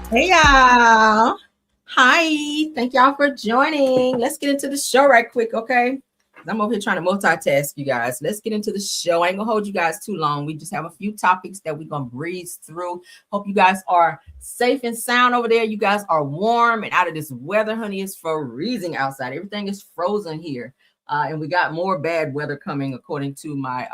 Hey y'all. Hi. Thank y'all for joining. Let's get into the show right quick, okay? I'm over here trying to multitask, you guys. Let's get into the show. I ain't gonna hold you guys too long. We just have a few topics that we're gonna breeze through. Hope you guys are safe and sound over there. You guys are warm and out of this weather, honey. It's freezing outside. Everything is frozen here. And we got more bad weather coming according to my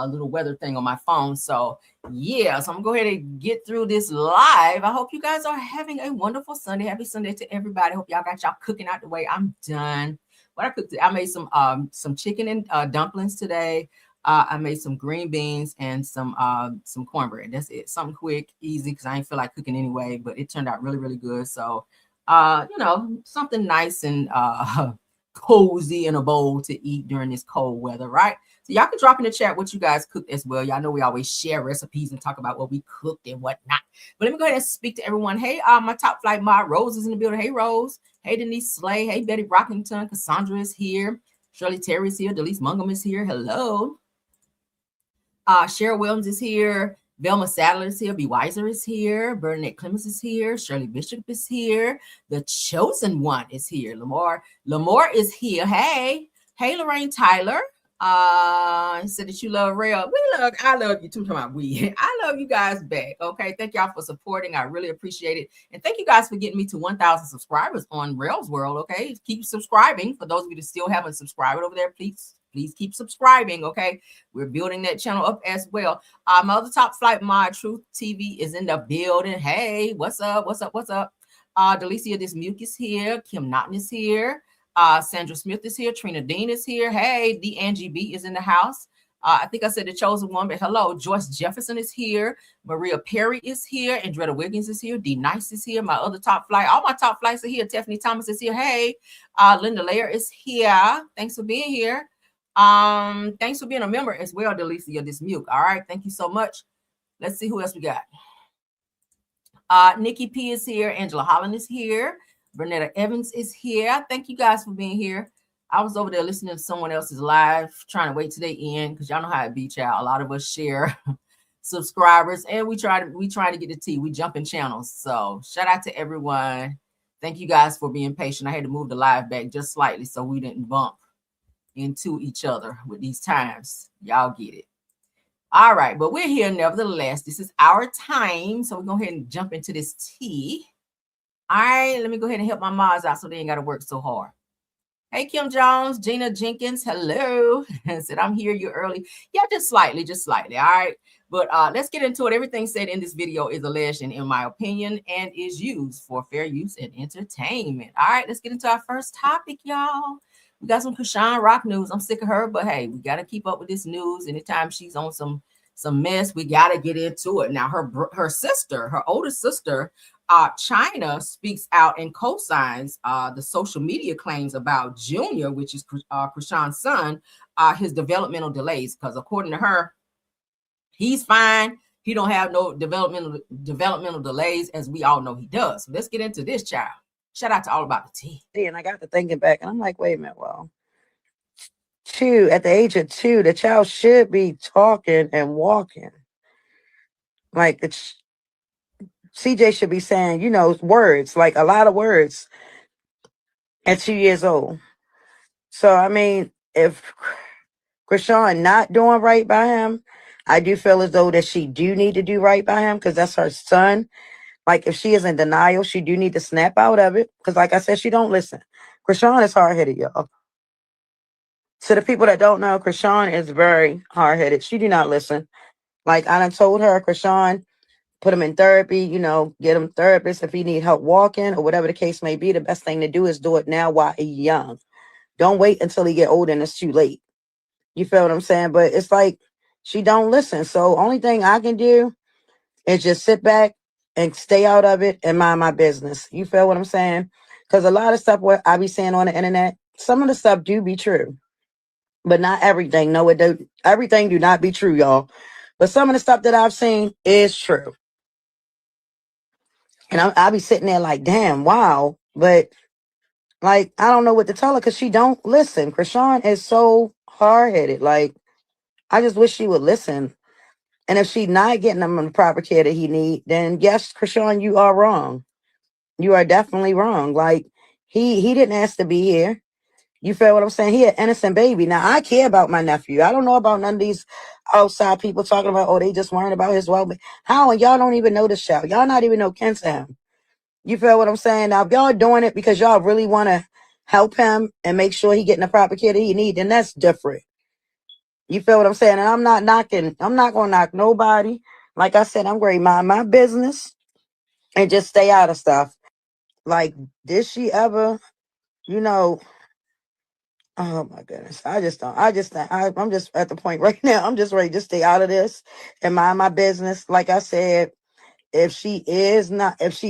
little weather thing on my phone. So yeah, so I'm gonna go ahead and get through this live. I hope you guys are having a wonderful Sunday. Happy Sunday to everybody. Hope y'all got y'all cooking out the way. I'm done. What I cooked, I made some chicken and dumplings today. I made some green beans and some cornbread. That's it. Something quick, easy, because I ain't feel like cooking anyway. But it turned out really, really good. So something nice and cozy in a bowl to eat during this cold weather, right? So y'all can drop in the chat what you guys cooked as well. Y'all know we always share recipes and talk about what we cooked and whatnot. But let me go ahead and speak to everyone. Hey, my top flight mod, Rose is in the building. Hey, Rose. Hey, Denise Slay. Hey, Betty Brockington. Cassandra is here. Shirley Terry is here. Delise Mungum is here. Hello. Cheryl Williams is here. Velma Sadler is here. B. Weiser is here. Bernadette Clemens is here. Shirley Bishop is here. The Chosen One is here. Lamore is here. Hey. Hey, Lorraine Tyler. Said that you love Rail. I love you too. Talking about we. I love you guys back. Okay. Thank y'all for supporting. I really appreciate it. And thank you guys for getting me to 1,000 subscribers on Rail's World. Okay. Keep subscribing. For those of you that still haven't subscribed over there, please keep subscribing. Okay. We're building that channel up as well. My other top flight mod, Truth TV, is in the building. Hey, what's up? What's up? What's up? Delicia Dismuke is here. Kim Naughton is here. Sandra Smith is here. Trina Dean is here. Hey, the Angie B is in the house. I think I said the chosen one, but hello. Joyce Jefferson is here. Maria Perry is here. Andretta Wiggins is here. D Nice is here. My other top flight. All my top flights are here. Tiffany Thomas is here. Hey, Linda Lair is here. Thanks for being here. Thanks for being a member as well, Delicia Dismuke. All right. Thank you so much. Let's see who else we got. Nikki P is here. Angela Holland is here. Bernetta Evans is here. Thank you guys for being here. I was over there listening to someone else's live, trying to wait till they end, because y'all know how it be, child. A lot of us share subscribers, and we try to get the tea. We jump in channels. So shout out to everyone. Thank you guys for being patient. I had to move the live back just slightly so we didn't bump into each other with these times. Y'all get it. All right, but we're here nevertheless. This is our time. So we're going to go ahead and jump into this tea. All right, let me go ahead and help my mods out so they ain't got to work so hard. Hey, Kim Jones, Gina Jenkins, hello. Said, I'm here, you early. Yeah, just slightly. All right, but let's get into it. Everything said in this video is alleged and in my opinion and is used for fair use and entertainment. All right, let's get into our first topic, y'all. We got some Chrisean Rock news. I'm sick of her, but hey, we got to keep up with this news. Anytime she's on some mess, we got to get into it. Now, her sister, her older sister, China, speaks out and co-signs the social media claims about Junior, which is Chrisean's son, his developmental delays. Because according to her, he's fine. He don't have no developmental delays, as we all know he does. So let's get into this, child. Shout out to All About the Tea. And I got to thinking back, and I'm like, wait a minute, well, at the age of 2, the child should be talking and walking. Like CJ should be saying, words, like a lot of words at 2 years old. So, I mean, if Chrisean not doing right by him, I do feel as though that she do need to do right by him because that's her son. Like, if she is in denial, she do need to snap out of it. Because like I said, she don't listen. Chrisean is hard-headed, y'all. To the people that don't know, Chrisean is very hard-headed. She do not listen. Like, I done told her, Chrisean, put him in therapy, get him therapist if he need help walking or whatever the case may be. The best thing to do is do it now while he's young. Don't wait until he get older and it's too late. You feel what I'm saying? But it's like she don't listen. So only thing I can do is just sit back and stay out of it and mind my business. You feel what I'm saying? Because a lot of stuff what I be saying on the internet, some of the stuff do be true. But not everything. No, it do. Everything do not be true, y'all. But some of the stuff that I've seen is true. And I'll be sitting there like, damn, wow. But like, I don't know what to tell her because she don't listen. Chrisean is so hard-headed. Like, I just wish she would listen. And if she's not getting him the proper care that he need, then yes, Chrisean, you are wrong. You are definitely wrong. Like he didn't ask to be here. You feel what I'm saying? He an innocent baby. Now I care about my nephew. I don't know about none of these outside people talking about, oh, they just worrying about his well-being. How? And y'all don't even know this show. Y'all not even know kin to him. You feel what I'm saying? Now if y'all doing it because y'all really want to help him and make sure he getting the proper care that he need, then that's different. You feel what I'm saying? And I'm not knocking. I'm not gonna knock nobody. Like I said, I'm going to mind my business and just stay out of stuff. Like, did she ever, you know? Oh my goodness. I just don't. I'm just at the point right now. I'm just ready to stay out of this and mind my business. Like I said, if she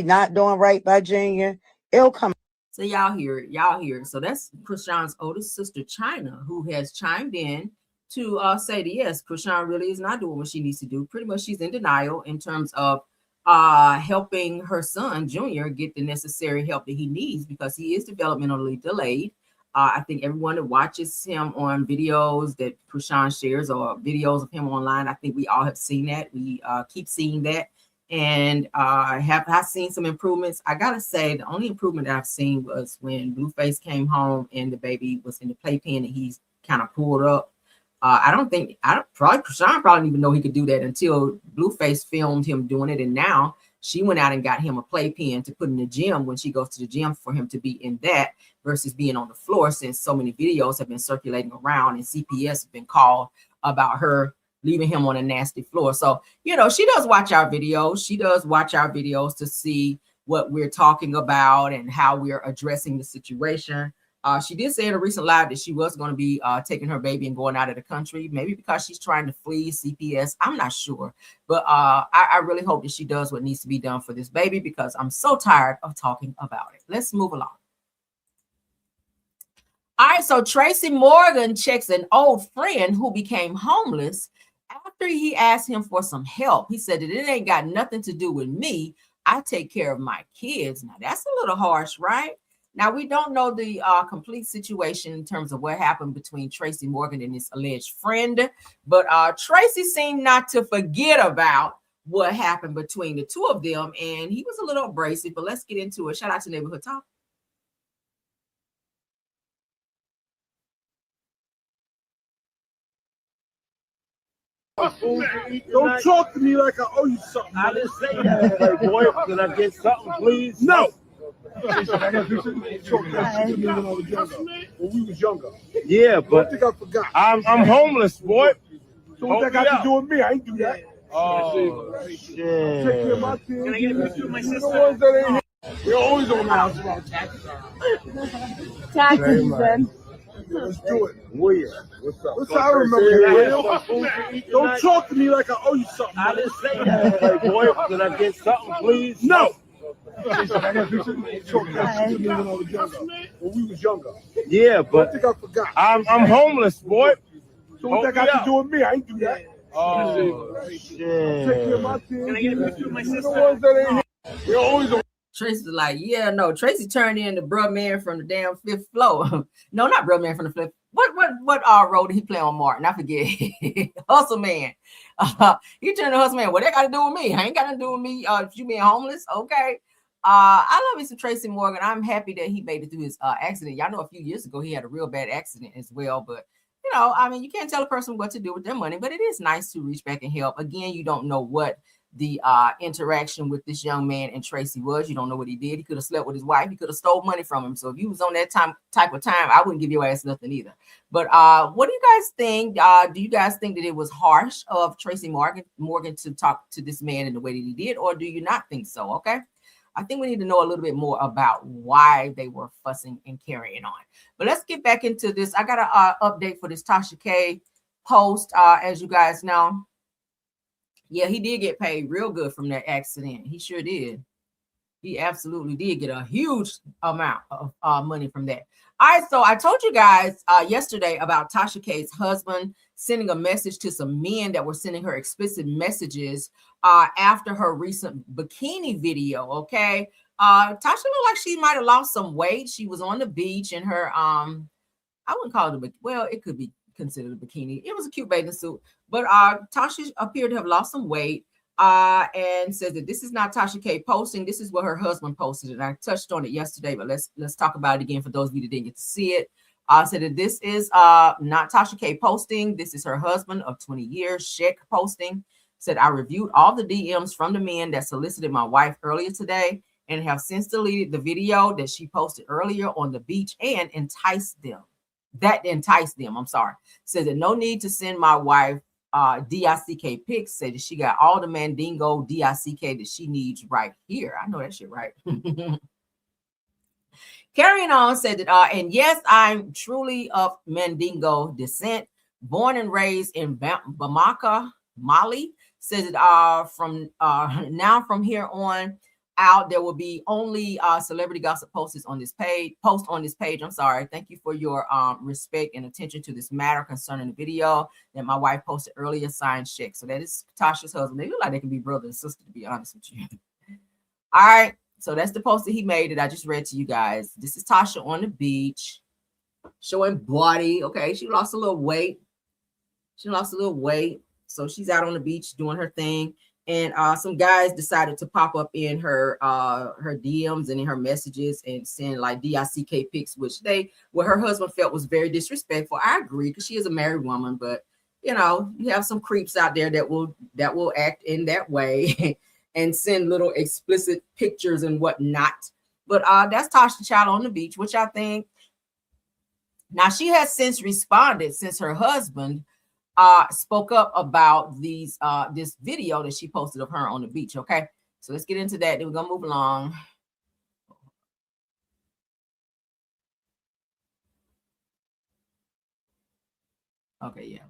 not doing right by Junior, it'll come. So y'all hear it. Y'all hear it. So that's Chrisean's oldest sister, China, who has chimed in to say that yes, Chrisean really is not doing what she needs to do. Pretty much she's in denial in terms of helping her son, Junior, get the necessary help that he needs because he is developmentally delayed. I think everyone that watches him on videos that Chrisean shares or videos of him online, I think we all have seen that. We keep seeing that. And have I seen some improvements? I gotta say, the only improvement that I've seen was when Blueface came home and the baby was in the playpen and he's kind of pulled up. I don't probably Chrisean probably didn't even know he could do that until Blueface filmed him doing it. And now she went out and got him a playpen to put in the gym when she goes to the gym for him to be in that versus being on the floor, since so many videos have been circulating around and CPS have been called about her leaving him on a nasty floor. So, you know, she does watch our videos. She does watch our videos to see what we're talking about and how we're addressing the situation. She did say in a recent live that she was going to be taking her baby and going out of the country, maybe because she's trying to flee CPS. I'm not sure. But I really hope that she does what needs to be done for this baby because I'm so tired of talking about it. Let's move along. All right, so Tracy Morgan checks an old friend who became homeless after he asked him for some help. He said that it ain't got nothing to do with me. I take care of my kids. Now, that's a little harsh, right? Now, we don't know the complete situation in terms of what happened between Tracy Morgan and his alleged friend, but Tracy seemed not to forget about what happened between the two of them, and he was a little abrasive, but let's get into it. Shout out to Neighborhood Talk. Don't talk to me like I owe you something. I didn't say that. Like, boy, can I get something, please? No. When we was younger. Yeah, but I think I forgot. I'm homeless, boy. So what that got to do with me? I ain't do that. Oh, shit. Take care of my kids. Can I get a picture of my sister? The ones that ain't here. They're always on the house about taxes. Taxes, then. Let's do it. Weird. What's up? What's I remember? Don't talk to me like I owe you something. I didn't say that. Like, boy, can I get something, please? No. When we was younger. Yeah, but I think I forgot. I'm homeless, boy. So what that got to do with me? I ain't do that. Oh, shit. Take care of my kids. Can I get a picture of my sister? The ones that ain't here. They're always on. Tracy was like, yeah, no. Tracy turned in the bruh man from the damn fifth floor. No, not bruh man from the fifth. What role did he play on Martin? I forget. Hustle man. He turned to Hustle man. What that got to do with me? I ain't got to do with me. You being homeless, okay? I love me some Tracy Morgan. I'm happy that he made it through his accident. Y'all know a few years ago he had a real bad accident as well. But you know, I mean, you can't tell a person what to do with their money, but it is nice to reach back and help. Again, you don't know what the interaction with this young man and Tracy was. You don't know what he did. He could have slept with his wife. He could have stole money from him. So if you was on that type of time, I wouldn't give your ass nothing either. But what do you guys think? Do you guys think that it was harsh of Tracy Morgan to talk to this man in the way that he did, or do you not think so? Okay. I think we need to know a little bit more about why they were fussing and carrying on. But let's get back into this. I got an update for this Tasha K post. As you guys know, yeah, he did get paid real good from that accident. He sure did. He absolutely did get a huge amount of money from that. All right, so I told you guys yesterday about Tasha K's husband sending a message to some men that were sending her explicit messages after her recent bikini video, okay? Tasha looked like she might have lost some weight. She was on the beach in her, I wouldn't call it well, it could be considered a bikini. It was a cute bathing suit. But Tasha appeared to have lost some weight and says that this is not Tasha K posting. This is what her husband posted. And I touched on it yesterday, but let's talk about it again for those of you that didn't get to see it. Said that this is not Tasha K posting. This is her husband of 20 years, Shek, posting. Said, I reviewed all the DMs from the men that solicited my wife earlier today and have since deleted the video that she posted earlier on the beach and enticed them. I'm sorry. Says that no need to send my wife DICK pics. Said that she got all the Mandingo DICK that she needs right here. I know that shit right. Carrying on, said that, and yes, I'm truly of Mandingo descent, born and raised in Bamako, Mali. Says that from here on out, there will be only celebrity gossip posts on this page. I'm sorry. Thank you for your respect and attention to this matter concerning the video that my wife posted earlier. Signed, Shek. So that is Tasha's husband. They look like they can be brother and sister, to be honest with you. All right. So that's the post that he made that I just read to you guys. This is Tasha on the beach, showing body. Okay, she lost a little weight. So she's out on the beach doing her thing. And some guys decided to pop up in her DMs and in her messages and send like DICK pics, which her husband felt was very disrespectful. I agree, because she is a married woman, but you know, you have some creeps out there that will act in that way and send little explicit pictures and whatnot. But that's Tasha Child on the beach, which I think now she has since responded since her husband spoke up about this video that she posted of her on the beach. Okay, so let's get into that. Then we're gonna move along. Okay, yeah.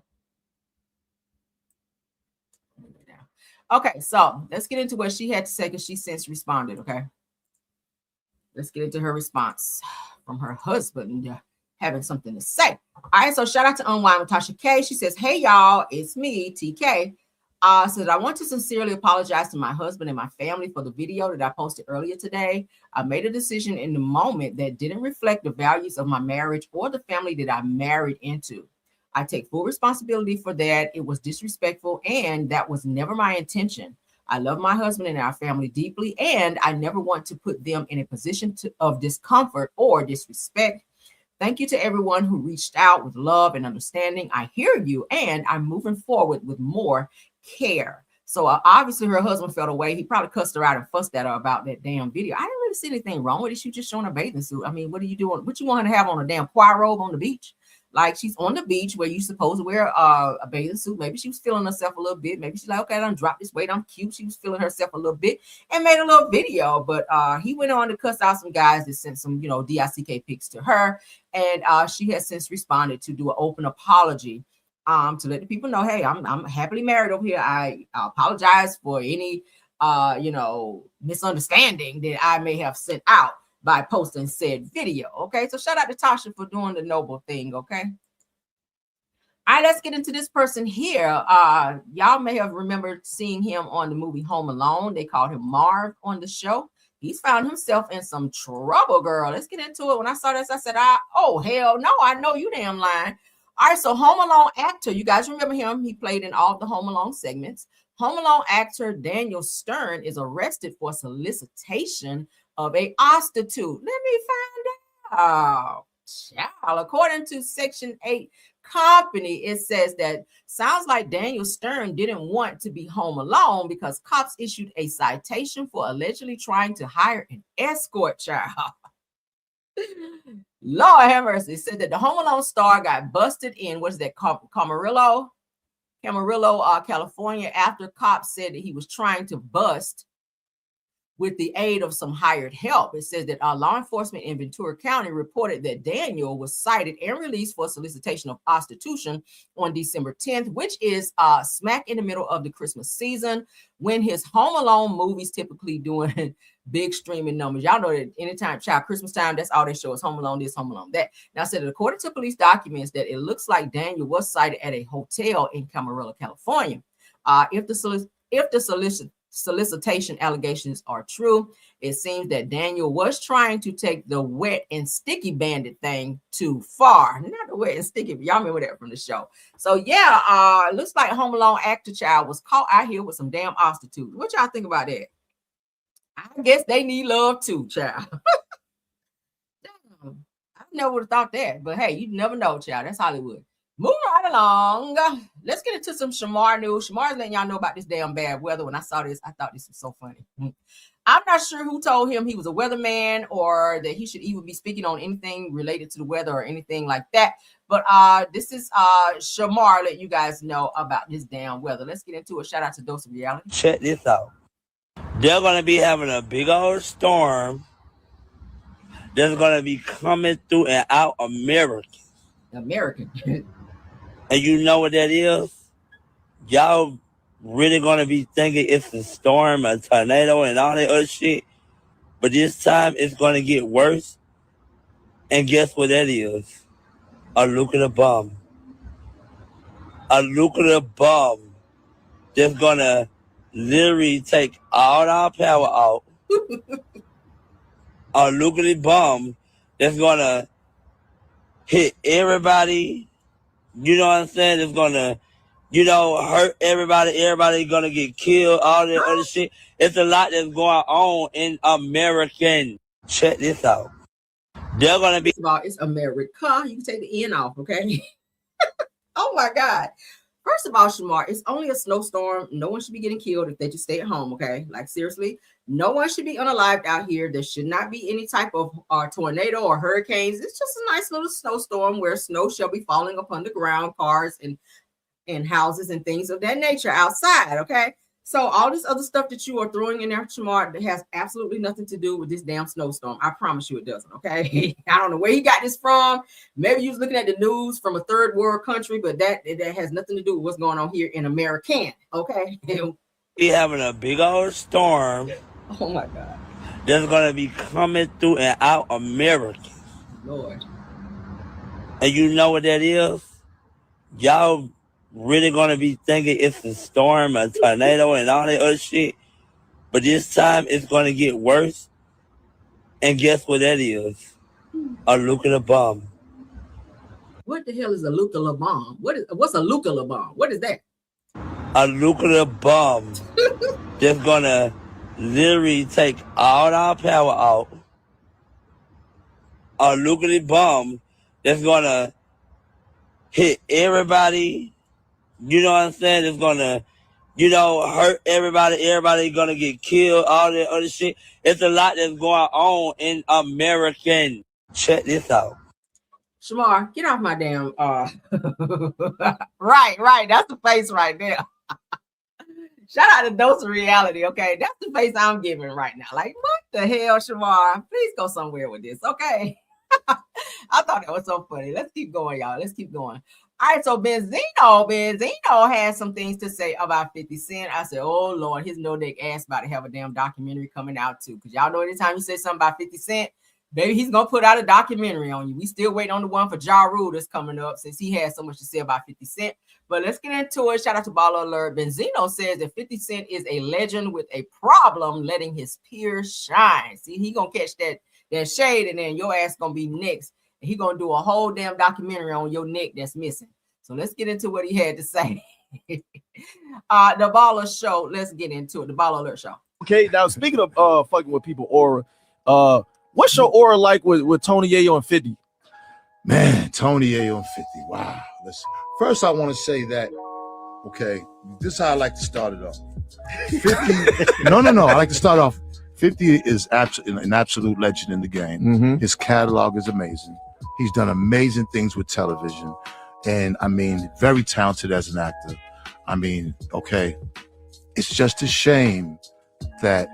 Okay, so let's get into what she had to say, because she since responded. Okay, let's get into her response from her husband having something to say. All right, so shout out to Unwind with Tasha K. She says, hey y'all, it's me, TK. Says, I want to sincerely apologize to my husband and my family for the video that I posted earlier today. I made a decision in the moment that didn't reflect the values of my marriage or the family that I married into. I take full responsibility for that. It was disrespectful, and that was never my intention. I love my husband and our family deeply, and I never want to put them in a position of discomfort or disrespect. Thank you to everyone who reached out with love and understanding. I hear you, and I'm moving forward with more care. So obviously her husband felt away. He probably cussed her out and fussed at her about that damn video. I didn't really see anything wrong with it. She just showing a bathing suit. I mean, what are you doing? What you want her to have on, a damn choir robe on the beach? Like, she's on the beach where you're supposed to wear a bathing suit. Maybe she was feeling herself a little bit. Maybe she's like, okay, I done dropped this weight. I'm cute. She was feeling herself a little bit and made a little video. But he went on to cuss out some guys that sent some, DICK pics to her. And she has since responded to do an open apology to let the people know, hey, I'm happily married over here. I apologize for any, misunderstanding that I may have sent out by posting said video. Okay, so shout out to Tasha for doing the noble thing. Okay, all right, let's get into this person here. Y'all may have remembered seeing him on the movie Home Alone. They called him Marv on the show. He's found himself in some trouble, girl. Let's get into it. When I saw this, I said, oh hell no, I know you damn lying. All right, so Home Alone actor, you guys remember him? He played in all the Home Alone segments. Home Alone actor Daniel Stern is arrested for solicitation of a prostitute. Let me find out. Child, according to Section 8 Company, it says that sounds like Daniel Stern didn't want to be home alone because cops issued a citation for allegedly trying to hire an escort, child. Lord have mercy. It said that the Home Alone star got busted in, what is that, Camarillo, California, after cops said that he was trying to bust with the aid of some hired help. It says that law enforcement in Ventura County reported that Daniel was cited and released for solicitation of prostitution on December 10th, which is smack in the middle of the Christmas season, when his Home Alone movies typically doing big streaming numbers. Y'all know that anytime, Christmas time, that's all they show is Home Alone this, Home Alone that. Now, said that according to police documents, that it looks like Daniel was cited at a hotel in Camarillo, California. If the solicitation allegations are true, it seems that Daniel was trying to take the wet and sticky bandit thing too far. Not the wet and sticky. Y'all remember that from the show. So yeah, looks like Home Alone actor child was caught out here with some damn prostitutes. What y'all think about that? I guess they need love too, child. Damn, I never would have thought that, but hey, you never know, child. That's Hollywood. Moving right along. Let's get into some Shamar news. Shamar's letting y'all know about this damn bad weather. When I saw this, I thought this was so funny. I'm not sure who told him he was a weatherman or that he should even be speaking on anything related to the weather or anything like that. But this is Shamar letting you guys know about this damn weather. Let's get into it. Shout out to Dose of Reality. Check this out. They're going to be having a big old storm that's going to be coming through and out America. American. And you know what that is? Y'all really going to be thinking it's a storm, a tornado, and all that other shit. But this time, it's going to get worse. And guess what that is? A nuclear bomb. A nuclear bomb that's going to literally take all our power out. A nuclear bomb that's going to hit everybody. You know what I'm saying? It's going to, hurt everybody. Everybody going to get killed, all that other shit. It's a lot that's going on in American. Check this out. They're going to be... It's America. You can take the N off, okay? Oh, my God. First of all, Shamar, it's only a snowstorm. No one should be getting killed if they just stay at home, okay? Like, seriously, no one should be unalived out here. There should not be any type of tornado or hurricanes. It's just a nice little snowstorm where snow shall be falling upon the ground, cars and houses and things of that nature outside, okay? So all this other stuff that you are throwing in there, Shamar, that has absolutely nothing to do with this damn snowstorm. I promise you it doesn't, okay? I don't know where he got this from. Maybe you was looking at the news from a third world country, but that has nothing to do with what's going on here in American, okay? We having a big old storm. Oh, my God. That's going to be coming through and out America. Lord. And you know what that is? Y'all really going to be thinking it's a storm, a tornado, and all that other shit. But this time, it's going to get worse. And guess what that is? A nuclear bomb. What the hell is a nuclear bomb? What's a nuclear bomb? What is that? A nuclear bomb that's going to literally take all our power out. A nuclear bomb that's going to hit everybody. You know what I'm saying? It's going to, hurt everybody. Everybody going to get killed, all that other shit. It's a lot that's going on in American. Check this out. Shamar, get off my damn, right. That's the face right there. Shout out to Dose of Reality, okay? That's the face I'm giving right now. Like, what the hell, Shamar? Please go somewhere with this, okay? I thought that was so funny. Let's keep going, y'all. Let's keep going. All right, so Benzino has some things to say about 50 Cent. I said, oh, Lord, his no-neck ass about to have a damn documentary coming out, too. Because y'all know anytime you say something about 50 Cent, baby, he's going to put out a documentary on you. We still waiting on the one for Ja Rule that's coming up since he has so much to say about 50 Cent. But let's get into it. Shout out to Baller Alert. Benzino says that 50 Cent is a legend with a problem letting his peers shine. See, he going to catch that shade, and then your ass going to be next. And he going to do a whole damn documentary on your neck that's missing. So let's get into what he had to say. The Baller Show. Let's get into it. The Baller Alert Show. Okay, now speaking of fucking with people aura, what's your aura like with Tony Yayo and 50? Man, Tony Yayo and 50. Wow. Listen, first I want to say that, okay, this is how I like to start it off. 50, no. I like to start off. 50 is an absolute legend in the game. Mm-hmm. His catalog is amazing. He's done amazing things with television. And I mean, very talented as an actor. I mean, okay, it's just a shame that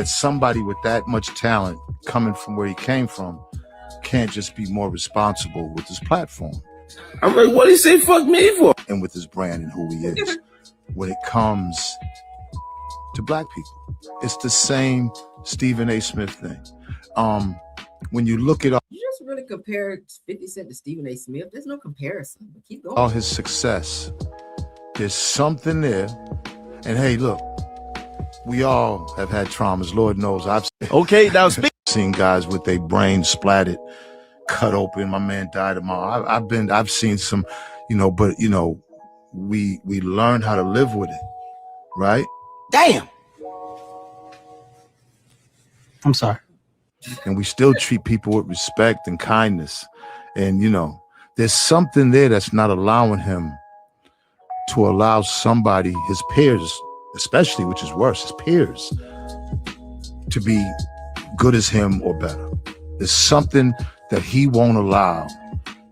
somebody with that much talent coming from where he came from can't just be more responsible with his platform. I'm like, what did he say fuck me for? And with his brand and who he is. When it comes to black people, it's the same Stephen A. Smith thing. When you look at you just really compare 50 Cent to Stephen A. Smith. There's no comparison. But keep going. All his success, there's something there. And hey, look, we all have had traumas. Lord knows I've okay, now seen guys with their brains splattered cut open. My man died tomorrow. I've seen some, but we learn how to live with it, right? Damn. I'm sorry. And we still treat people with respect and kindness. And, there's something there that's not allowing him to allow somebody, his peers, especially, which is worse, his peers, to be good as him or better. There's something that he won't allow.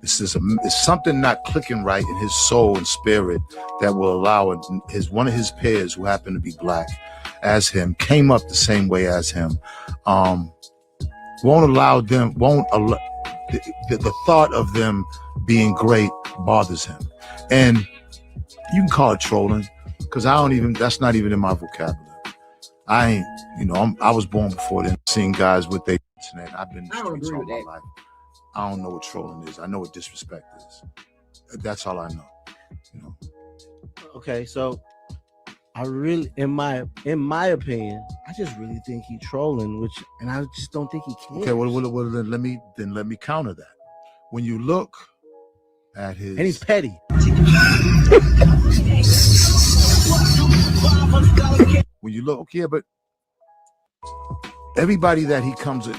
It's something not clicking right in his soul and spirit that will allow it. One of his peers, who happened to be black as him, came up the same way as him. Won't allow the thought of them being great bothers him. And you can call it trolling, because that's not even in my vocabulary. I was born before then, seeing guys with their internet. I've been in the streets all my life. I don't know what trolling is. I know what disrespect is. That's all I know. Okay, so I really, in my opinion, I just really think he's trolling, and I just don't think he can. Okay, well, let me counter that. When you look at his, and he's petty. When you look, but everybody that he comes with,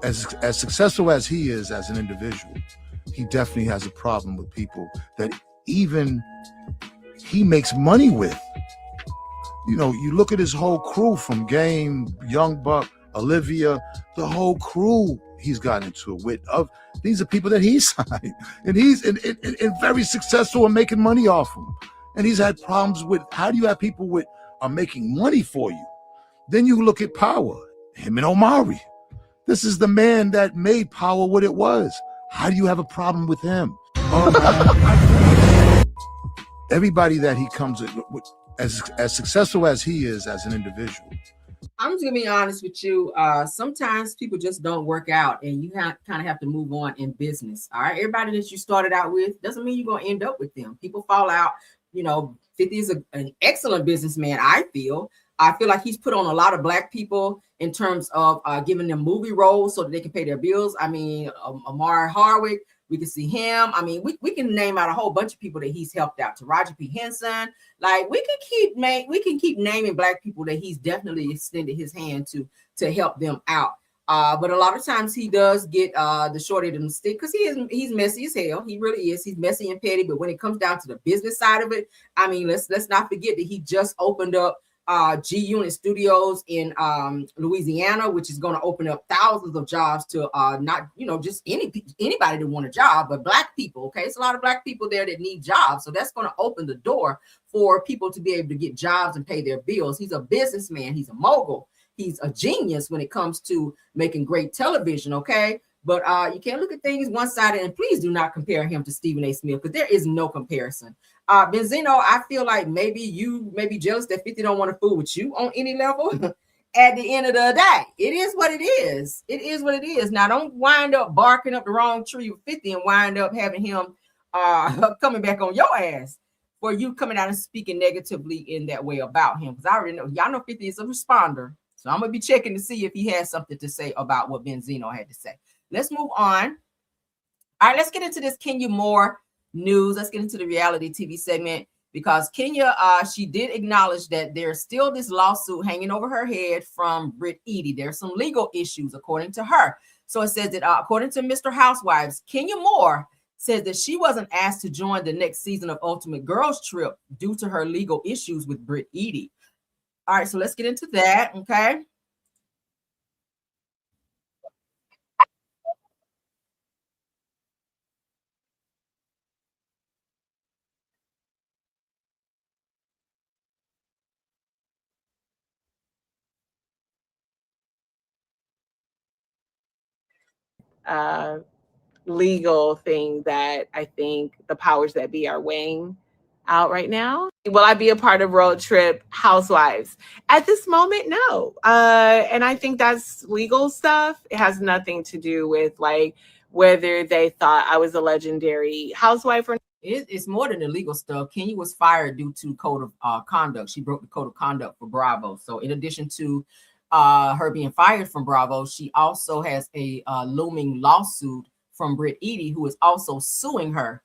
as successful as he is as an individual, he definitely has a problem with people that even he makes money with. You look at his whole crew, from Game, Young Buck, Olivia, the whole crew he's got into it with. These are people that he signed, and he's and very successful and making money off them. And he's had problems with, how do you have people are making money for you? Then you look at Power, him and Omari. This is the man that made Power what it was. How do you have a problem with him? Everybody that he comes with, as successful as he is as an individual. I'm just gonna be honest with you. Sometimes people just don't work out, and you kind of have to move on in business. All right, everybody that you started out with doesn't mean you're gonna end up with them. People fall out. 50 is an excellent businessman. I feel like he's put on a lot of black people in terms of giving them movie roles so that they can pay their bills. I mean, Amari Hardwick, we can see him. I mean, we can name out a whole bunch of people that he's helped out. To Roger P. Henson, like we can keep naming black people that he's definitely extended his hand to help them out. But a lot of times he does get the short end of the stick, because he's messy as hell. He really is. He's messy and petty. But when it comes down to the business side of it, I mean, let's not forget that he just opened up G Unit Studios in Louisiana, which is going to open up thousands of jobs to not just anybody that want a job, but black people. Okay, it's a lot of black people there that need jobs, so that's going to open the door for people to be able to get jobs and pay their bills. He's a businessman. He's a mogul. He's a genius when it comes to making great television. Okay, but you can't look at things one-sided, and please do not compare him to Stephen A. Smith, because there is no comparison. Benzino, I feel like maybe you may be jealous that 50 don't want to fool with you on any level. At the end of the day, it is what it is. It is what it is. Now, don't wind up barking up the wrong tree with 50 and wind up having him coming back on your ass for you coming out and speaking negatively in that way about him. Because I already know, y'all know 50 is a responder. So I'm going to be checking to see if he has something to say about what Benzino had to say. Let's move on. All right, let's get into this Kenya Moore news. Let's get into the reality TV segment, because Kenya, she did acknowledge that there's still this lawsuit hanging over her head from Britt Eady. There's some legal issues, according to her. So it says that according to Mr. Housewives, Kenya Moore says that she wasn't asked to join the next season of Ultimate Girls Trip due to her legal issues with Britt Eady. All right, so let's get into that, okay? Legal thing that I think the powers that be are weighing out right now. Will I be a part of Road Trip Housewives? At this moment, no. And I think that's legal stuff. It has nothing to do with like whether they thought I was a legendary housewife or not. It's more than the legal stuff. Kenya was fired due to code of conduct. She broke the code of conduct for Bravo. So in addition to her being fired from Bravo, she also has a looming lawsuit from Britt Eady, who is also suing her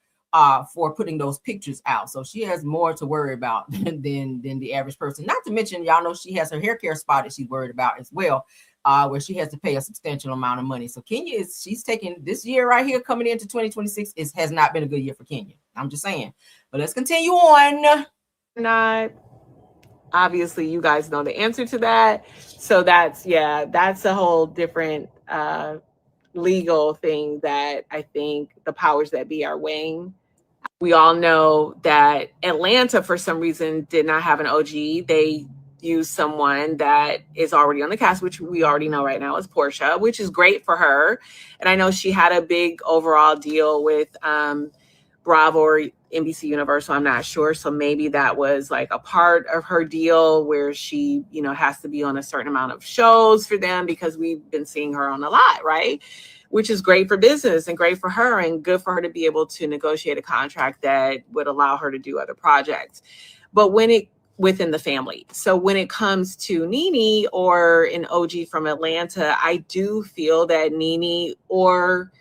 for putting those pictures out. So she has more to worry about than the average person. Not to mention, y'all know she has her hair care spot that she's worried about as well, where she has to pay a substantial amount of money. So Kenya she's taking this year right here coming into 2026 has not been a good year for Kenya. I'm just saying. But let's continue on. Not obviously, you guys know the answer to that. So that's a whole different legal thing that I think the powers that be are weighing. We all know that Atlanta, for some reason, did not have an OG. They used someone that is already on the cast, which we already know right now is Portia, which is great for her. And I know she had a big overall deal with Bravo or NBC Universal, I'm not sure. So maybe that was like a part of her deal where she, has to be on a certain amount of shows for them, because we've been seeing her on a lot, right? Which is great for business and great for her and good for her to be able to negotiate a contract that would allow her to do other projects. But within the family. So when it comes to Nene or an OG from Atlanta, I do feel that Nene or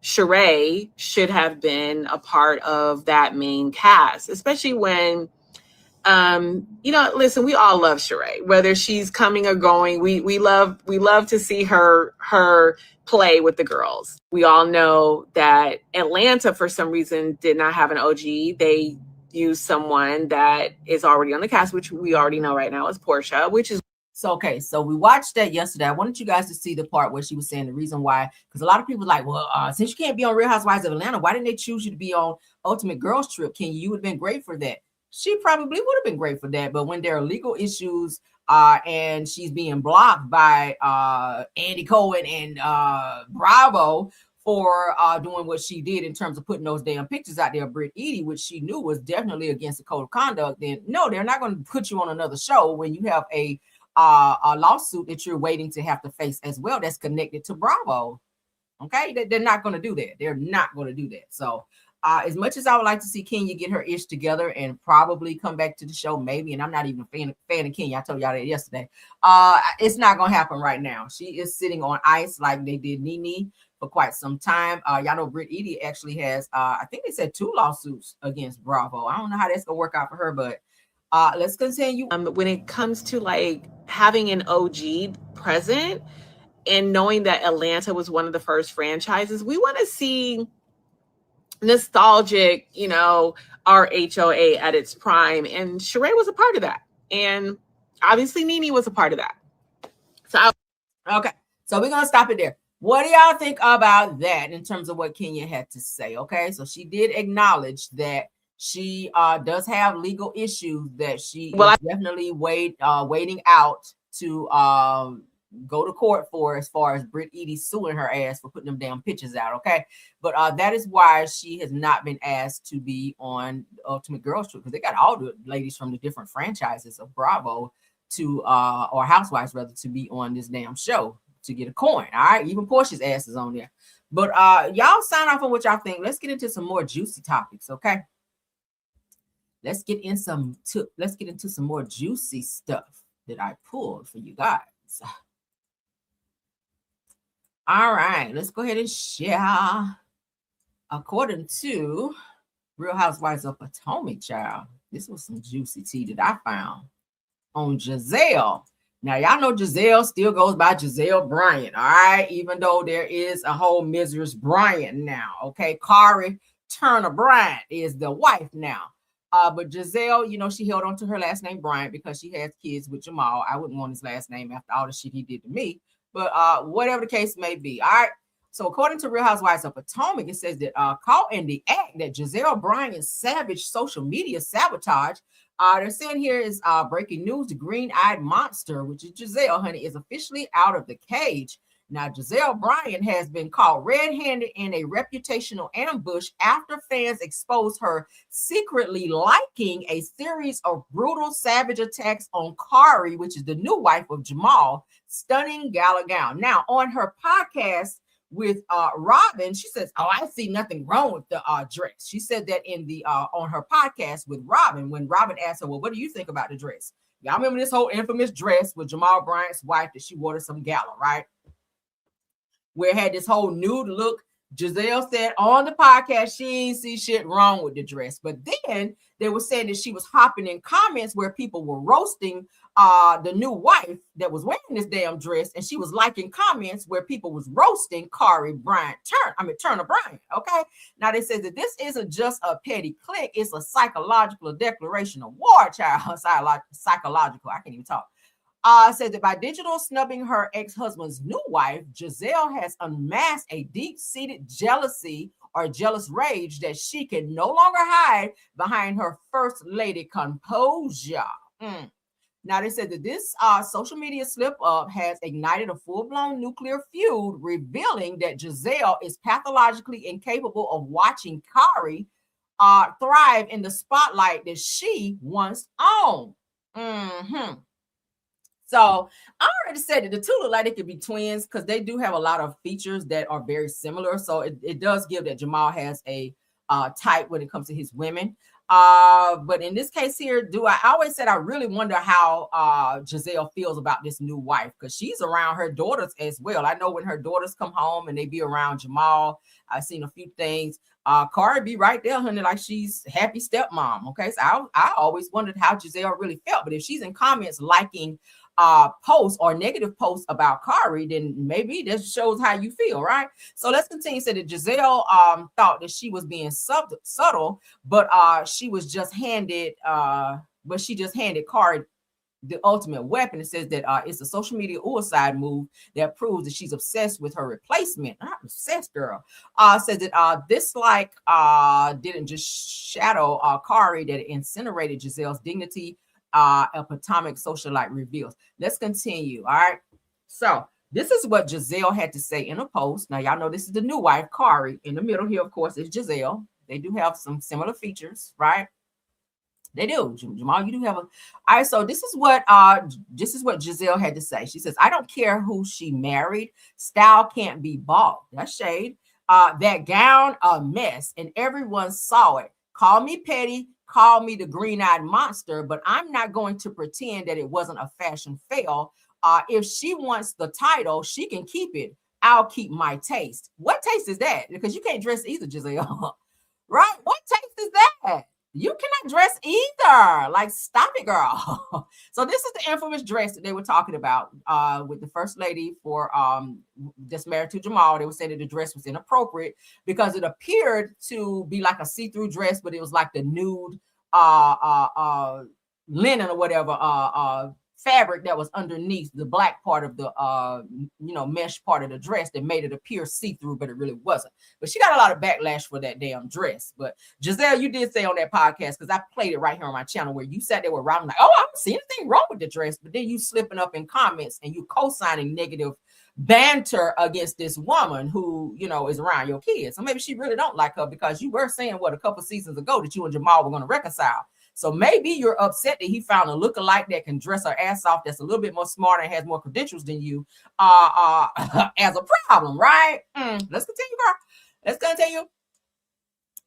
Sheree should have been a part of that main cast, especially when, listen, we all love Sheree, whether she's coming or going. We love to see her play with the girls. We all know that Atlanta, for some reason, did not have an OG. They used someone that is already on the cast, which we already know right now is Portia, which is So, okay, so we watched that yesterday. I wanted you guys to see the part where she was saying the reason why, because a lot of people were like, well, since you can't be on Real Housewives of Atlanta, why didn't they choose you to be on Ultimate Girls Trip? You would have been great for that. She probably would have been great for that. But when there are legal issues and she's being blocked by Andy Cohen and Bravo for doing what she did in terms of putting those damn pictures out there of Britt Eady, which she knew was definitely against the code of conduct, then no, they're not going to put you on another show when you have a lawsuit that you're waiting to have to face as well that's connected to Bravo. Okay, they're not going to do that. They're not going to do that. So as much as I would like to see Kenya get her ish together and probably come back to the show, maybe, and I'm not even a fan of Kenya. I told y'all that yesterday. It's not going to happen right now. She is sitting on ice like they did Nene for quite some time. Y'all know Britt Eady actually has, I think they said 2 lawsuits against Bravo. I don't know how that's going to work out for her, but let's continue. When it comes to like having an OG present and knowing that Atlanta was one of the first franchises, we want to see nostalgic, our HOA at its prime. And Sheree was a part of that. And obviously Nene was a part of that. So, okay. So we're going to stop it there. What do y'all think about that in terms of what Kenya had to say? Okay. So she did acknowledge that she does have legal issues that she is definitely waiting out to go to court for, as far as Britt Eady suing her ass for putting them damn pictures out. Okay. But that is why she has not been asked to be on Ultimate Girls Trip, because they got all the ladies from the different franchises of Bravo to or Housewives rather, to be on this damn show to get a coin. All right. Even Portia's ass is on there. But y'all sign off on what y'all think. Let's get into some more juicy topics. Okay. Let's get into some more juicy stuff that I pulled for you guys. All right, let's go ahead and share. According to Real Housewives of Potomac, child, this was some juicy tea that I found on Gizelle. Now, y'all know Gizelle still goes by Gizelle Bryant, all right? Even though there is a whole Mrs. Bryant now, okay? Kari Turner Bryant is the wife now. But Gizelle, she held on to her last name Bryant because she has kids with Jamal. I wouldn't want his last name after all the shit he did to me. But whatever the case may be. All right. So according to Real Housewives of Potomac, it says that caught in the act that Gizelle Bryant's savage social media sabotage. They're saying here is breaking news. The green-eyed monster, which is Gizelle, honey, is officially out of the cage. Now, Gizelle Bryant has been caught red-handed in a reputational ambush after fans exposed her secretly liking a series of brutal, savage attacks on Kari, which is the new wife of Jamal, stunning gala gown. Now, on her podcast with Robin, she says, "Oh, I see nothing wrong with the dress." She said that in the on her podcast with Robin, when Robin asked her, "Well, what do you think about the dress?" Y'all remember this whole infamous dress with Jamal Bryant's wife that she wore to some gala, right? Where it had this whole nude look Gizelle said on the podcast she ain't see shit wrong with the dress, but then they were saying that she was hopping in comments where people were roasting the new wife that was wearing this damn dress, and she was liking comments where people was roasting Kari Bryant Turner Bryant. Okay, now they said that this isn't just a petty click; it's a psychological declaration of war, child. Psychological. I can't even talk. Said that by digital snubbing her ex-husband's new wife, Gizelle has unmasked a deep-seated jealousy or jealous rage that she can no longer hide behind her first lady composure. Now, they said that this social media slip-up has ignited a full-blown nuclear feud, revealing that Gizelle is pathologically incapable of watching Kari thrive in the spotlight that she once owned. So I already said that the two look like they could be twins because they do have a lot of features that are very similar. So it does give that Jamal has a type when it comes to his women. But in this case here, I always said I really wonder how Gizelle feels about this new wife, because she's around her daughters as well. I know when her daughters come home and they be around Jamal, I've seen a few things. Kari be right there, honey, like she's happy stepmom. Okay, so I always wondered how Gizelle really felt. But if she's in comments liking posts or negative posts about Kari, then maybe that shows how you feel, right? So let's continue. Say that Gizelle thought that she was being subtle, but she just handed Kari the ultimate weapon. It says that it's a social media suicide move that proves that she's obsessed with her replacement. Not obsessed, girl. Says that this didn't just shadow Kari, that it incinerated Gizelle's dignity. A Potomac socialite reveals. Let's continue. All right. So this is what Gizelle had to say in a post. Now, y'all know this is the new wife, Kari. In the middle here, of course, is Gizelle. They do have some similar features, right? They do. Jamal, you do have a. All right. So this is what Gizelle had to say. She says, "I don't care who she married. Style can't be bought." That's shade. That gown, a mess, and everyone saw it. Call me petty. Call me the green-eyed monster, but I'm not going to pretend that it wasn't a fashion fail. If she wants the title, she can keep it. I'll keep my taste. What taste is that? Because you can't dress either, Gizelle. Right? What taste is that? You cannot dress either. Like, stop it, girl. So this is the infamous dress that they were talking about with the first lady for just married to Jamal. They were saying that the dress was inappropriate because it appeared to be like a see-through dress, but it was like the nude linen or whatever fabric that was underneath the black part of the mesh part of the dress that made it appear see-through, but it really wasn't. But she got a lot of backlash for that damn dress. But Gizelle, you did say on that podcast, because I played it right here on my channel, where you sat there with Robin like, oh, I don't see anything wrong with the dress, but then you slipping up in comments and you co-signing negative banter against this woman who is around your kids. So maybe she really don't like her, because you were saying a couple seasons ago that you and Jamal were going to reconcile. So maybe you're upset that he found a lookalike that can dress her ass off, that's a little bit more smart and has more credentials than you as a problem, right? Let's continue, girl. Let's continue. All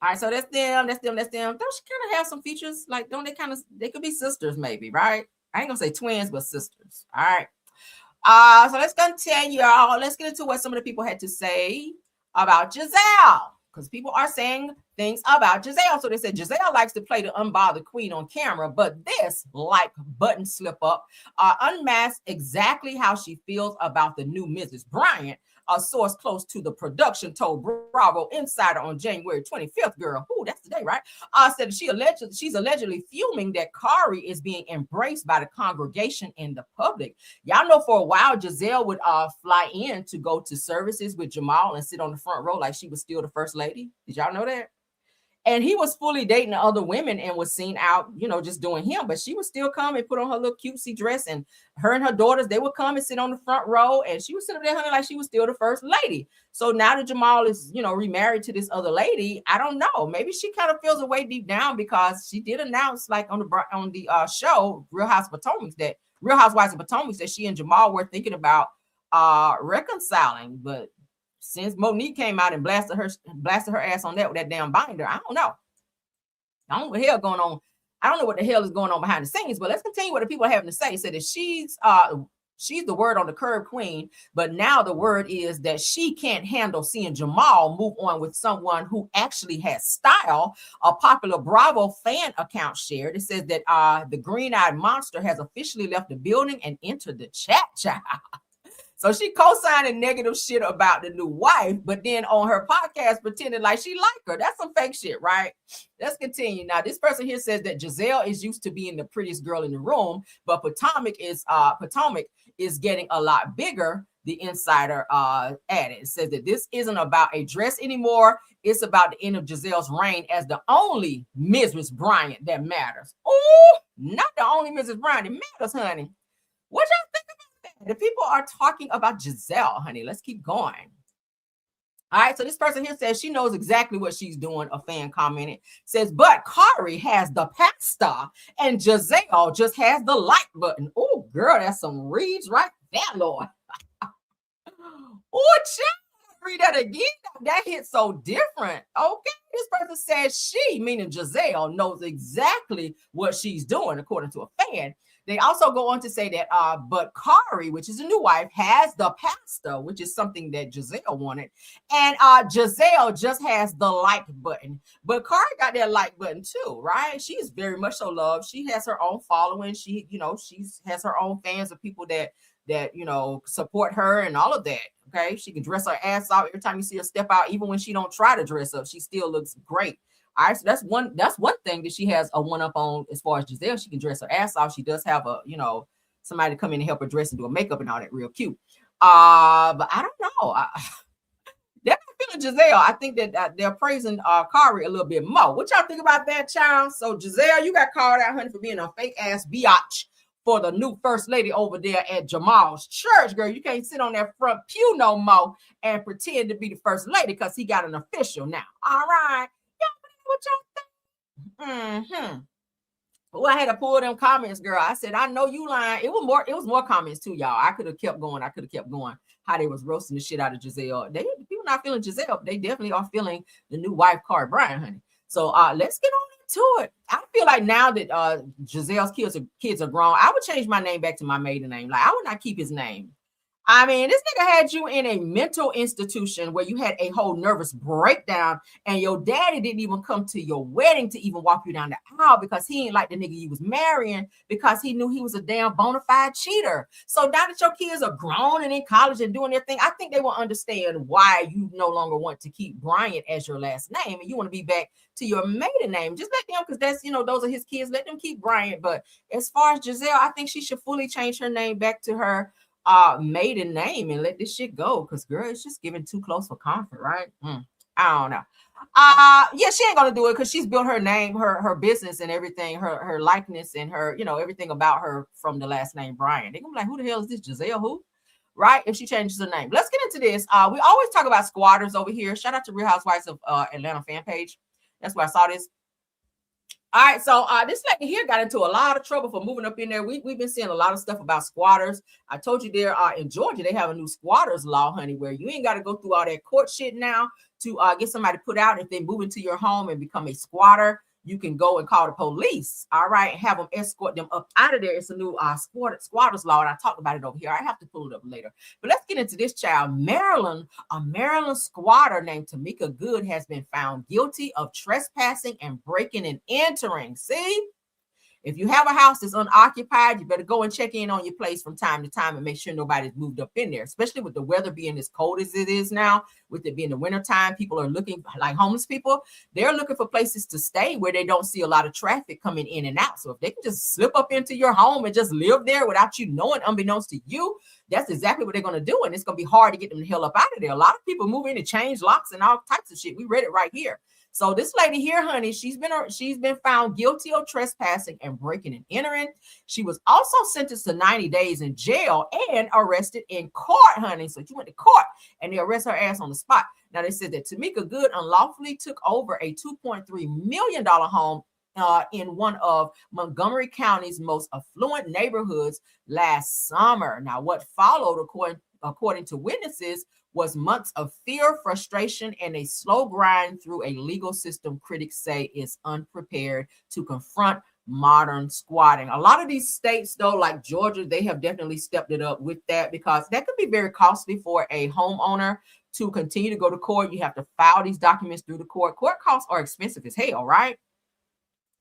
right, so that's them. Don't she kind of have some features? Like, don't they could be sisters maybe, right? I ain't gonna say twins, but sisters. All right. So let's continue, y'all. Let's get into what some of the people had to say about Gizelle, because people are saying things about Gizelle. So they said Gizelle likes to play the unbothered queen on camera, but this button slip up unmasks exactly how she feels about the new Mrs. Bryant. A source close to the production told Bravo Insider on January 25th, girl. Ooh, that's the day, right? Said she's allegedly fuming that Kari is being embraced by the congregation and the public. Y'all know for a while Gizelle would fly in to go to services with Jamal and sit on the front row like she was still the first lady. Did y'all know that? And he was fully dating other women and was seen out, just doing him. But she would still come and put on her little cutesy dress, and her and her daughters, they would come and sit on the front row, and she was sitting there, honey, like she was still the first lady. So now that Jamal is, remarried to this other lady, I don't know. Maybe she kind of feels a way deep down, because she did announce, like on the show Real Housewives of Potomac, that she and Jamal were thinking about reconciling, but since Monique came out and blasted her ass on that with that damn binder, I don't know. I don't know what the hell going on. I don't know what the hell is going on behind the scenes, but let's continue what the people are having to say. Said that She's the word on the curb queen, but now the word is that she can't handle seeing Jamal move on with someone who actually has style. A popular Bravo fan account shared. It says that the green-eyed monster has officially left the building and entered the chat. So she co-signing negative shit about the new wife, but then on her podcast pretending like she liked her. That's some fake shit, right? Let's continue. Now, this person here says that Gizelle is used to being the prettiest girl in the room, but Potomac is getting a lot bigger. The insider added. It says that this isn't about a dress anymore. It's about the end of Gizelle's reign as the only Mrs. Bryant that matters. Oh, not the only Mrs. Bryant that matters, honey. What y'all think about that? The people are talking about Gizelle, honey. Let's keep going. All right, so this person here says she knows exactly what she's doing. A fan commented, says, but Kari has the pasta and Gizelle just has the like button. Oh, girl, that's some reads right there, Lord. Oh, child, read that again. That hit so different. Okay, this person says she, meaning Gizelle, knows exactly what she's doing, according to a fan. They also go on to say that, but Kari, which is the new wife, has the pasta, which is something that Gizelle wanted. And Gizelle just has the like button. But Kari got that like button too, right? She's very much so loved. She has her own following. She, has her own fans of people that support her and all of that. Okay. She can dress her ass out every time you see her step out, even when she don't try to dress up. She still looks great. All right, so that's one thing that she has a one up on as far as Gizelle. She can dress her ass off. She does have somebody to come in and help her dress and do her makeup and all that, real cute. But I don't know. They're not feeling Gizelle. I think that they're praising Kari a little bit more. What y'all think about that, child? So Gizelle, you got called out, honey, for being a fake ass biatch for the new first lady over there at Jamal's church, girl. You can't sit on that front pew no more and pretend to be the first lady because he got an official now. All right. What y'all think? Well, I had to pull them comments, girl. I said, I know you lying. It was more comments too, y'all. I could have kept going. How they was roasting the shit out of Gizelle. People not feeling Gizelle. They definitely are feeling the new wife, Kari Bryant, honey. So let's get on into it. I feel like now that Gizelle's kids are grown, I would change my name back to my maiden name. Like, I would not keep his name. I mean, this nigga had you in a mental institution where you had a whole nervous breakdown and your daddy didn't even come to your wedding to even walk you down the aisle because he ain't like the nigga you was marrying because he knew he was a damn bona fide cheater. So now that your kids are grown and in college and doing their thing, I think they will understand why you no longer want to keep Bryant as your last name and you want to be back to your maiden name. Just let them, because that's, those are his kids. Let them keep Bryant. But as far as Gizelle, I think she should fully change her name back to her maiden name and let this shit go, because girl, it's just giving too close for comfort, right? I don't know. Yeah, she ain't gonna do it because she's built her name, her business and everything, her likeness and her, everything about her from the last name Bryant. They're gonna be like, who the hell is this Gizelle? Who? Right? If she changes her name. Let's get into this. We always talk about squatters over here. Shout out to Real Housewives of Atlanta fan page. That's where I saw this. All right, so this lady here got into a lot of trouble for moving up in there. We've been seeing a lot of stuff about squatters. I told you there in Georgia, they have a new squatters law, honey, where you ain't got to go through all that court shit now to get somebody put out. If they move into your home and become a squatter, you can go and call the police, all right, and have them escort them up out of there. It's a new squatters law, and I talked about it over here. I have to pull it up later. But let's get into this, child. A Maryland squatter named Tamika Good has been found guilty of trespassing and breaking and entering. See? If you have a house that's unoccupied, you better go and check in on your place from time to time and make sure nobody's moved up in there, especially with the weather being as cold as it is now, with it being the wintertime. People are looking, like homeless people, they're looking for places to stay where they don't see a lot of traffic coming in and out. So if they can just slip up into your home and just live there without you knowing, unbeknownst to you, that's exactly what they're going to do. And it's going to be hard to get them the hell up out of there. A lot of people move in and change locks and all types of shit. We read it right here. So this lady here, honey, she's been found guilty of trespassing and breaking and entering. She was also sentenced to 90 days in jail and arrested in court, honey. So she went to court and they arrest her ass on the spot. Now they said that Tamika Good unlawfully took over a $2.3 million home in one of Montgomery County's most affluent neighborhoods last summer. Now, what followed, according to witnesses, was months of fear, frustration, and a slow grind through a legal system critics say is unprepared to confront modern squatting. A lot of these states, though, like Georgia, they have definitely stepped it up with that, because that could be very costly for a homeowner to continue to go to court. You have to file these documents through the court. Court costs are expensive as hell, right?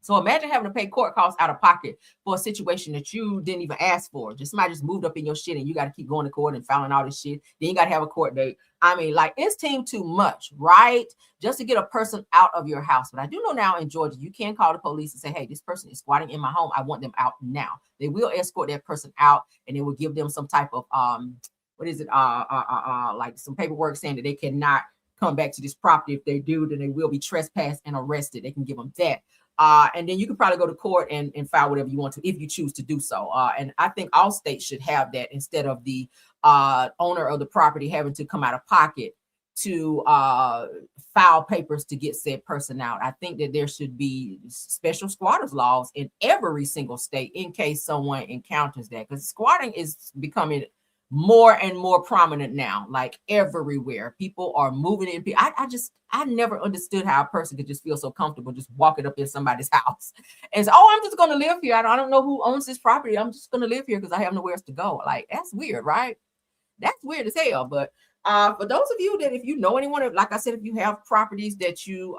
So imagine having to pay court costs out of pocket for a situation that you didn't even ask for. Just somebody just moved up in your shit and you got to keep going to court and filing all this shit. Then you got to have a court date. I mean, like, it's too much, right? Just to get a person out of your house. But I do know now in Georgia, you can call the police and say, hey, this person is squatting in my home. I want them out now. They will escort that person out, and they will give them some type of, like some paperwork saying that they cannot come back to this property. If they do, then they will be trespassed and arrested. They can give them that. And then you can probably go to court and file whatever you want to, if you choose to do so. And I think all states should have that, instead of the owner of the property having to come out of pocket to file papers to get said person out. I think that there should be special squatters laws in every single state in case someone encounters that, because squatting is becoming more and more prominent now, like everywhere. People are moving in. I never understood how a person could just feel so comfortable just walking up in somebody's house and say, oh, I'm just going to live here. I don't know who owns this property. I'm just going to live here because I have nowhere else to go. Like, that's weird, right? That's weird as hell. But for those of you that, if you know anyone, like I said, if you have properties that you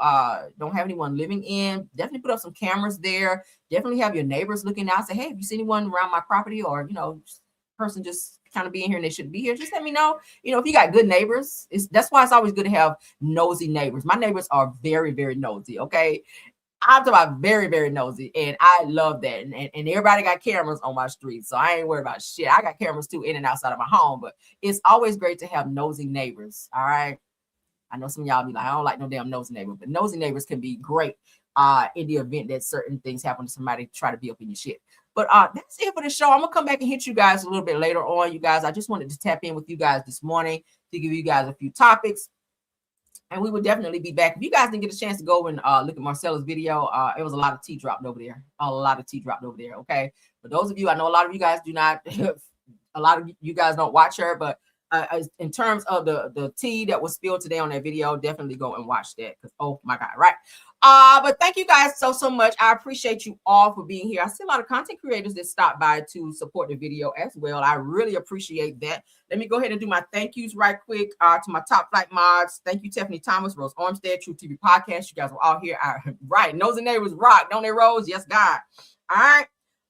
don't have anyone living in, definitely put up some cameras there. Definitely have your neighbors looking out. Say, hey, have you seen anyone around my property? Or, you know, person just kind of being here and they shouldn't be here. Just let me know. You know, if you got good neighbors, that's why it's always good to have nosy neighbors. My neighbors are very, very nosy. Okay. I'm talking about very, very nosy, and I love that. And everybody got cameras on my street, so I ain't worried about shit. I got cameras too in and outside of my home, but it's always great to have nosy neighbors. All right. I know some of y'all be like, I don't like no damn nosy neighbor, but nosy neighbors can be great in the event that certain things happen to somebody try to be up in your shit. But that's it for the show. I'm gonna come back and hit you guys a little bit later on. You guys, I just wanted to tap in with you guys this morning to give you guys a few topics. And we will definitely be back. If you guys didn't get a chance to go and look at Marcella's video, it was a lot of tea dropped over there. A lot of tea dropped over there. Okay. For those of you, I know a lot of you guys do not, a lot of you guys don't watch her, but in terms of the tea that was spilled today on that video, definitely go and watch that. Because, oh my God, right. But thank you guys so much. I appreciate you all for being here. I see a lot of content creators that stopped by to support the video as well. I really appreciate that. Let me go ahead and do my thank yous right quick to my top flight mods. Thank you, Tiffany Thomas, Rose Armstead, True TV Podcast. You guys were all here. Right. Nosy Neighbors rock. Don't they, Rose? Yes, God. All right.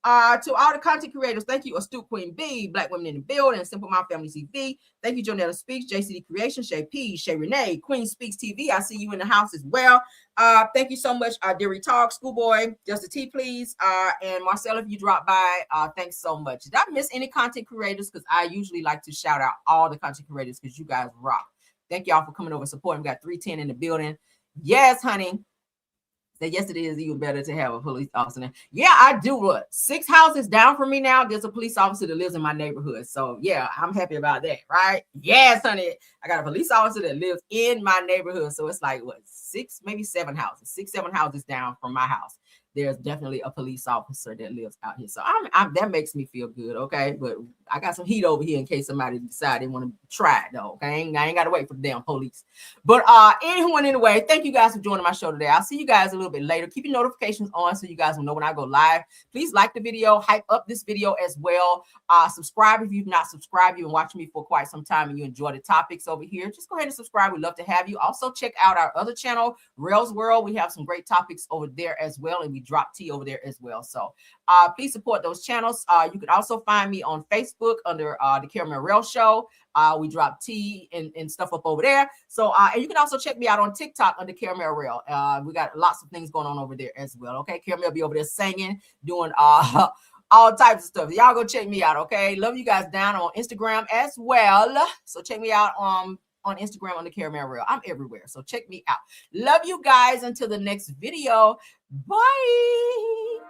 To all the content creators, thank you, Astute Queen B, Black Women in the Building, Simple Mom Family TV. Thank you, Jonetta Speaks, JCD Creation, Shay P, Shay Renee, Queen Speaks TV. I see you in the house as well. Thank you so much, Deary Talk, Schoolboy, Just a Tea, please. And Marcella, if you drop by, thanks so much. Did I miss any content creators? Because I usually like to shout out all the content creators because you guys rock. Thank y'all for coming over and supporting. We got 310 in the building. Yes, honey. That yes, it is even better to have a police officer. Yeah, I do. What, 6 houses down from me now, there's a police officer that lives in my neighborhood. So yeah, I'm happy about that, right? Yes, honey. I got a police officer that lives in my neighborhood. So it's like, what, 6, maybe 7 houses, 6, 7 houses down from my house. There's definitely a police officer that lives out here. So that makes me feel good, okay? But I got some heat over here in case somebody decide they want to try it, though, okay? I ain't got to wait for the damn police. But anyway, thank you guys for joining my show today. I'll see you guys a little bit later. Keep your notifications on so you guys will know when I go live. Please like the video, hype up this video as well. Subscribe if you've not subscribed. You've been watching me for quite some time and you enjoy the topics over here. Just go ahead and subscribe. We'd love to have you. Also, check out our other channel, Rails World. We have some great topics over there as well, and we drop tea over there as well. So please support those channels. You can also find me on Facebook under the Caramel Rail Show. We drop tea and stuff up over there. So and you can also check me out on TikTok under Caramel Rail. We got lots of things going on over there as well. Okay, Caramel be over there singing, doing all types of stuff. Y'all go check me out. Okay, love you guys down on Instagram as well. So check me out on Instagram on the Caramel Rail. I'm everywhere, so check me out. Love you guys until the next video. Bye.